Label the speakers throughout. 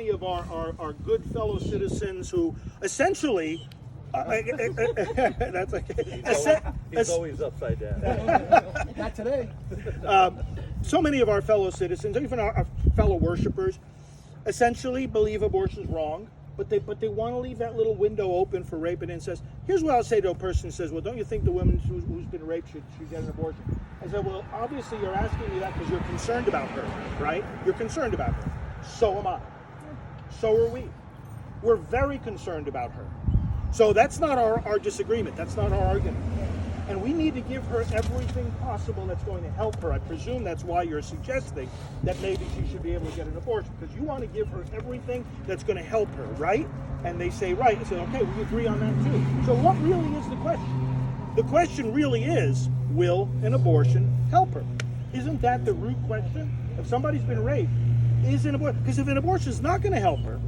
Speaker 1: Many of our good fellow citizens who essentially, that's okay.
Speaker 2: He's always upside down.
Speaker 3: Not today.
Speaker 1: So many of our fellow citizens, even our fellow worshipers, essentially believe abortion is wrong, but they want to leave that little window open for rape and incest. Here's what I'll say to a person who says, well, don't you think the woman who's been raped should get an abortion? I said, well, obviously you're asking me that because you're concerned about her, right? You're concerned about her. So am I. So are we. We're very concerned about her. So that's not our disagreement. That's not our argument. And we need to give her everything possible that's going to help her. I presume that's why you're suggesting that maybe she should be able to get an abortion, because you want to give her everything that's going to help her, right? And they say, right. I say, okay, we agree on that too. So what really is the question? The question really is, will an abortion help her? Isn't that the root question? If somebody's been raped, is an abortion, because if an abortion is not going to help her,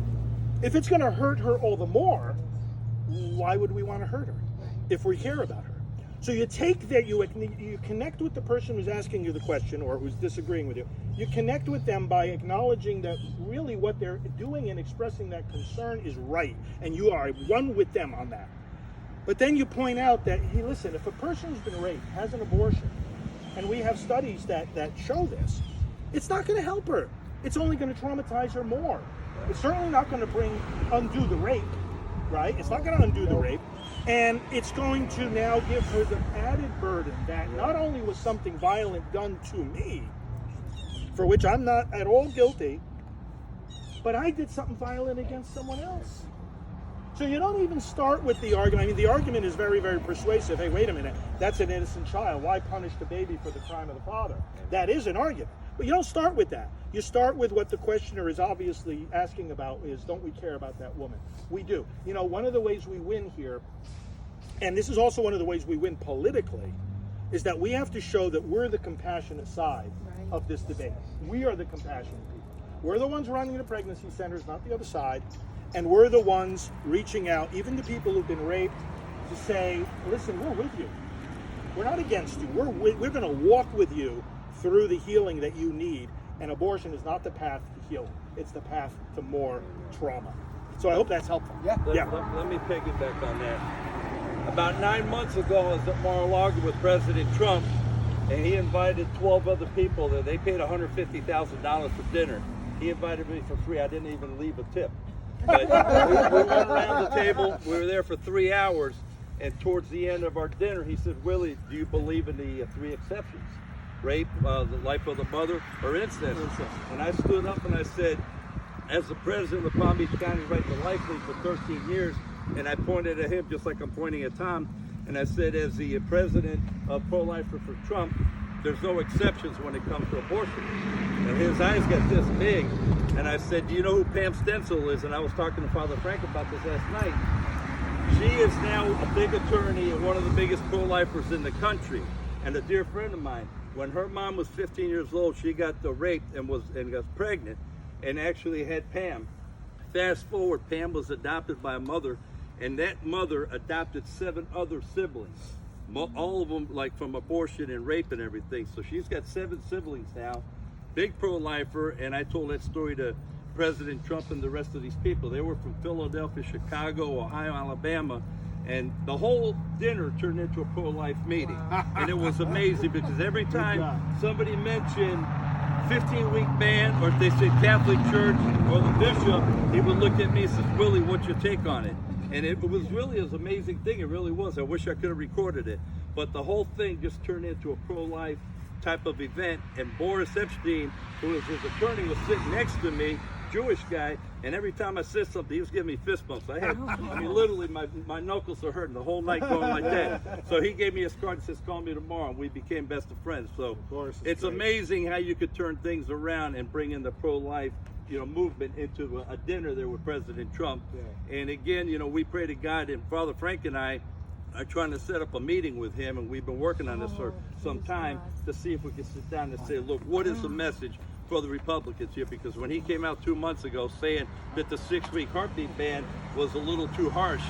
Speaker 1: if it's going to hurt her all the more, why would we want to hurt her if we care about her? So you take that, you connect with the person who's asking you the question or who's disagreeing with you. You connect with them by acknowledging that really what they're doing and expressing that concern is right, and you are one with them on that. But then you point out that, hey, listen, if a person who's been raped has an abortion, and we have studies that show this, it's not going to help her. It's only going to traumatize her more. It's certainly not going to undo the rape, right? It's not going to undo the rape. And it's going to now give her the added burden that not only was something violent done to me, for which I'm not at all guilty, but I did something violent against someone else. So you don't even start with the argument. I mean, the argument is very, very persuasive. Hey, wait a minute. That's an innocent child. Why punish the baby for the crime of the father? That is an argument. But you don't start with that. You start with what the questioner is obviously asking about is, don't we care about that woman? We do. You know, one of the ways we win here, and this is also one of the ways we win politically, is that we have to show that we're the compassionate side of this debate. We are the compassionate people. We're the ones running the pregnancy centers, not the other side. And we're the ones reaching out, even to people who've been raped, to say, listen, we're with you. We're not against you. We're going to walk with you through the healing that you need. And abortion is not the path to healing. It's the path to more trauma. So I hope that's helpful.
Speaker 3: Yeah.
Speaker 2: Let me piggyback on that. About 9 months ago, I was at Mar-a-Lago with President Trump, and he invited 12 other people. They paid $150,000 for dinner. He invited me for free. I didn't even leave a tip. But we went around the table. We were there for 3 hours, and towards the end of our dinner, he said, Willie, do you believe in the 3 exceptions? Rape, the life of the mother, or incest? And I stood up and I said, as the president of Palm Beach County Right to Life League for 13 years, and I pointed at him just like I'm pointing at Tom, and I said, as the president of pro-lifer for Trump, there's no exceptions when it comes to abortion. And his eyes got this big, and I said, do you know who Pam Stencil is? And I was talking to Father Frank about this last night. She is now a big attorney and one of the biggest pro-lifers in the country, and a dear friend of mine. When her mom was 15 years old, she got raped and got pregnant, and actually had Pam. Fast forward, Pam was adopted by a mother, and that mother adopted 7 other siblings, all of them like from abortion and rape and everything. So she's got 7 siblings now, big pro-lifer. And I told that story to President Trump and the rest of these people. They were from Philadelphia, Chicago, Ohio, Alabama. And the whole dinner turned into a pro-life meeting. And it was amazing because every time somebody mentioned 15-week ban, or if they said Catholic Church or the bishop, he would look at me and says, Willie, what's your take on it? And it was really an amazing thing. It really was. I wish I could have recorded it. But the whole thing just turned into a pro-life type of event. And Boris Epstein, who was his attorney, was sitting next to me, Jewish guy, and every time I said something, he was giving me fist bumps. I mean, literally, my knuckles are hurting the whole night going like that. So he gave me his card and says, call me tomorrow, and we became best of friends. So it's amazing how you could turn things around and bring in the pro-life, movement into a dinner there with President Trump. Yeah. And again, we pray to God, and Father Frank and I are trying to set up a meeting with him, and we've been working on this for some time to see if we can sit down and say, look, what is the message for the Republicans here? Because when he came out 2 months ago saying that the 6-week heartbeat ban was a little too harsh,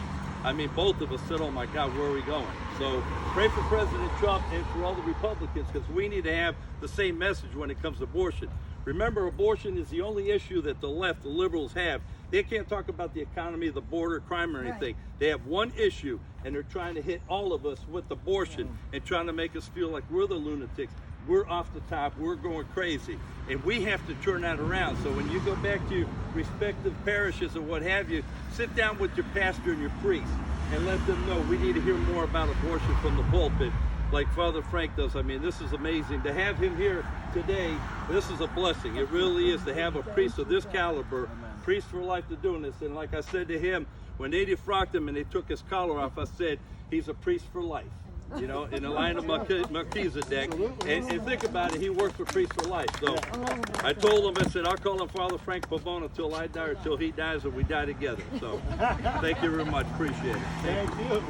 Speaker 2: I mean, both of us said, oh my God, where are we going? So pray for President Trump and for all the Republicans, because we need to have the same message when it comes to abortion. Remember, abortion is the only issue that the left, the liberals have. They can't talk about the economy, the border, crime, or anything. They have one issue, and they're trying to hit all of us with abortion and trying to make us feel like we're the lunatics. We're off the top, we're going crazy. And we have to turn that around. So when you go back to your respective parishes or what have you, sit down with your pastor and your priest and let them know we need to hear more about abortion from the pulpit, like Father Frank does. I mean, this is amazing. To have him here today, this is a blessing. It really is, to have a priest of this caliber, priest for life, to doing this. And like I said to him, when they defrocked him and they took his collar off, I said, he's a priest for life. You know, in the line of Melchizedek. And think about it, he worked for Priest for Life. So I told him, I said, I'll call him Father Frank Pavone until I die or until he dies, and we die together. So thank you very much. Appreciate it.
Speaker 1: Thank you.